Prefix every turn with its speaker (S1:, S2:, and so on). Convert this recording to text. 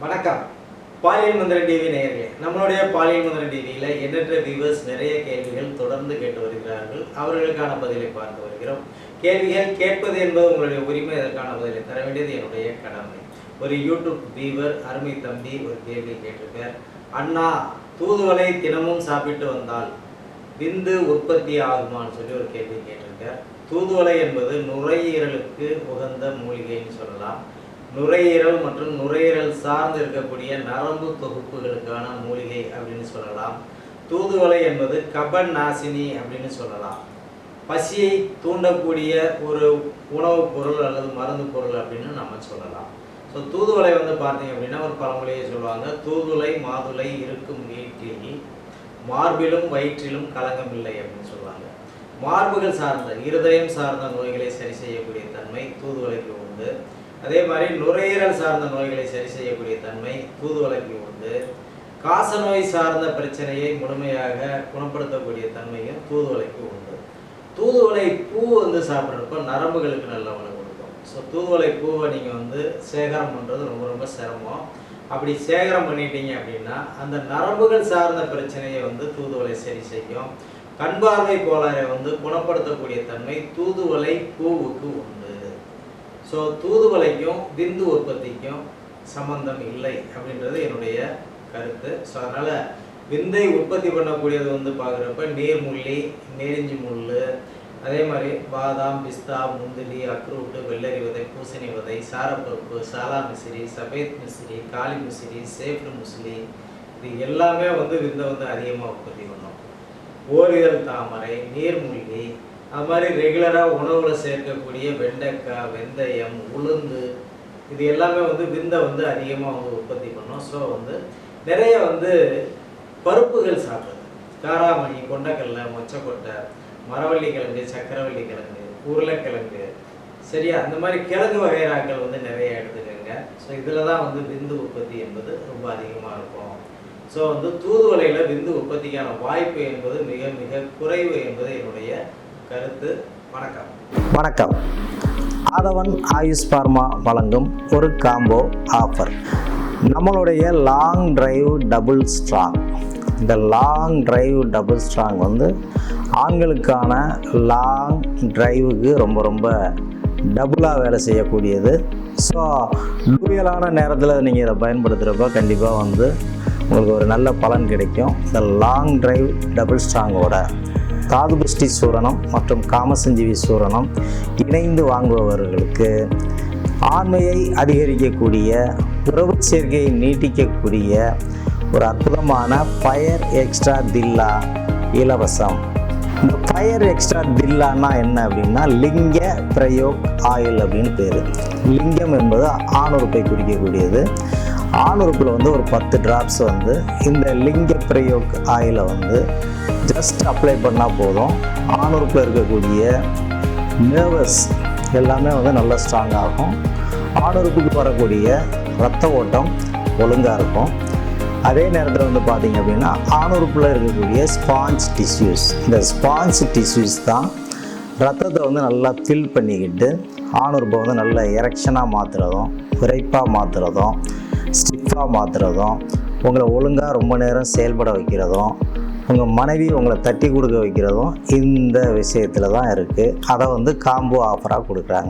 S1: வணக்கம். பாலியல் மந்திரம் டிவி நேயர்களே, நம்மளுடைய பாலியல் மந்திரம் டிவியில் எண்ணற்ற வியூவர்ஸ் நிறைய கேள்விகள் தொடர்ந்து கேட்டு வருகிறார்கள். அவர்களுக்கான பதிலை பார்த்து வருகிறோம். கேள்விகள் கேட்பது என்பது உங்களுடைய உரிமை. அதற்கான பதிலை தர வேண்டியது என்னுடைய கடமை. ஒரு யூடியூப் வியூவர் அருமை தம்பி ஒரு கேள்வி கேட்டிருக்கார். அண்ணா, தூதுவளை தினமும் சாப்பிட்டு வந்தால் விந்து உற்பத்தி ஆகுமான்னு சொல்லி ஒரு கேள்வி கேட்டிருக்கார். தூதுவளை என்பது நுரையீரலுக்கு உகந்த மூலிகைன்னு சொல்லலாம். நுரையீரல் மற்றும் நுரையீரல் சார்ந்து இருக்கக்கூடிய நரம்பு தொகுப்புகளுக்கான மூலிகை அப்படின்னு சொல்லலாம். தூதுவளை என்பது கபன் நாசினி அப்படின்னு சொல்லலாம். பசியை தூண்டக்கூடிய ஒரு உணவுப் பொருள் அல்லது மருந்து பொருள் அப்படின்னு நம்ம சொல்லலாம். ஸோ தூதுவளை பார்த்தீங்க அப்படின்னா ஒரு பழமொழியை சொல்லுவாங்க, தூதுளை மாதுளை இருக்கும் வீட்டில் மார்பிலும் வயிற்றிலும் கலங்கம் இல்லை அப்படின்னு சொல்லுவாங்க. மார்புகள் சார்ந்த இருதயம் சார்ந்த நோய்களை சரி செய்யக்கூடிய தன்மை தூதுவளைக்கு உண்டு. அதே மாதிரி நுரையீரல் சார்ந்த நோய்களை சரி செய்யக்கூடிய தன்மை தூதுவளைக்கு உண்டு. காச நோய் சார்ந்த பிரச்சனையை முழுமையாக குணப்படுத்தக்கூடிய தன்மையும் தூதுவளைக்கு உண்டு. தூதுவளை பூ சாப்பிட்றப்ப நரம்புகளுக்கு நல்ல உணவு கொடுக்கும். ஸோ தூதுவளை பூவை நீங்கள் சேகரம் பண்ணுறது ரொம்ப ரொம்ப சிரமம். அப்படி சேகரம் பண்ணிட்டீங்க அப்படின்னா அந்த நரம்புகள் சார்ந்த பிரச்சனையை தூதுவளை சரி செய்யும். கண் பார்வை கோளாறை குணப்படுத்தக்கூடிய தன்மை தூதுவளை பூவுக்கு உண்டு. ஸோ தூதுவளைக்கும் விந்து உற்பத்திக்கும் சம்பந்தம் இல்லை அப்படின்றது என்னுடைய கருத்து. ஸோ அதனால் விந்தை உற்பத்தி பண்ணக்கூடியது பார்க்குறப்ப நீர்முள்ளி, நெறிஞ்சி முள், அதே மாதிரி பாதாம், பிஸ்தா, முந்திரி, அக்ரூட்டு, வெள்ளரி விதை, பூசணி விதை, சாரப்பருப்பு, சாலா மிசிறி, சபேத் மிசிறி, காளி மிசிறி, சேப்டு முசிறி, இது எல்லாமே விந்தை அதிகமாக உற்பத்தி பண்ணும். ஓரிதழ் தாமரை, நீர்முள்ளி, அது மாதிரி ரெகுலராக உணவில் சேர்க்கக்கூடிய வெண்டைக்காய், வெந்தயம், உளுந்து, இது எல்லாமே விந்தை அதிகமாக உற்பத்தி பண்ணும். ஸோ நிறைய பருப்புகள் சாப்பிடுது. காராமணி, கொண்டக்கடலை, மொச்சக்கொட்டை, மரவள்ளி கிழங்கு, சக்கரவள்ளி கிழங்கு, உருளைக்கிழங்கு, சரியா, அந்த மாதிரி கிழங்கு வகைராக்கள் நிறைய எடுத்துக்கோங்க. ஸோ இதில் தான் விந்து உற்பத்தி என்பது ரொம்ப அதிகமாக இருக்கும். ஸோ தூதுவளையில் விந்து உற்பத்திக்கான வாய்ப்பு என்பது மிக மிக குறைவு என்பது என்னுடைய கருத்து. வணக்கம். ஆதவன் ஆயுஷ் பார்மா வழங்கும் ஒரு காம்போ ஆஃபர். நம்மளுடைய லாங் டிரைவ் டபுள் ஸ்ட்ராங். இந்த லாங் டிரைவ் டபுள் ஸ்ட்ராங் ஆண்களுக்கான லாங் டிரைவுக்கு ரொம்ப ரொம்ப டபுளாக வேலை செய்யக்கூடியது. ஸோ டூயலான நேரத்தில் நீங்கள் இதை பயன்படுத்துகிறப்ப கண்டிப்பாக உங்களுக்கு ஒரு நல்ல பலன் கிடைக்கும். இந்த லாங் டிரைவ் டபுள் ஸ்ட்ராங்கோட தாதுபுஷ்டி சூரணம் மற்றும் காமசஞ்சீவி சூரணம் இணைந்து வாங்குபவர்களுக்கு ஆண்மையை அதிகரிக்கக்கூடிய, உறவு சேர்க்கையை நீட்டிக்கக்கூடிய ஒரு அற்புதமான ஃபயர் எக்ஸ்ட்ரா தில்லா இலவசம். இந்த ஃபயர் எக்ஸ்ட்ரா தில்லான்னா என்ன அப்படின்னா லிங்க பிரயோக் ஆயில் அப்படின்னு பேர். லிங்கம் என்பது ஆணுறுப்பை குறிக்கக்கூடியது. ஆணுறுப்பில் ஒரு 10 டிராப்ஸ் இந்த லிங்க பிரயோக் ஆயிலை ஜஸ்ட் அப்ளை பண்ணால் போதும். ஆணுறுப்பில் இருக்கக்கூடிய நர்வஸ் எல்லாமே நல்லா ஸ்ட்ராங் ஆகும். ஆணுறுப்புக்கு வரக்கூடிய இரத்த ஓட்டம் ஒழுங்காக இருக்கும். அதே நேரத்தில் பார்த்தீங்க அப்படின்னா ஆணுறுப்பில் இருக்கக்கூடிய ஸ்பாஞ்ச் டிஷ்யூஸ், இந்த ஸ்பாஞ்ச் டிஷ்யூஸ் தான் ரத்தத்தை நல்லா ஃபில் பண்ணிக்கிட்டு ஆணுறுப்பை நல்ல எரெக்ஷனாக மாற்றுறதும், விரைப்பாக மாற்றுறதும், ஸ்டிஃபாக மாற்றுறதும், உங்களை ஒழுங்காக ரொம்ப நேரம் செயல்பட வைக்கிறதும், உங்கள் மனைவி உங்களை தட்டி கொடுக்க வைக்கிறதும் இந்த விஷயத்தில் தான் இருக்குது. அதை காம்போ ஆஃபராக கொடுக்குறாங்க.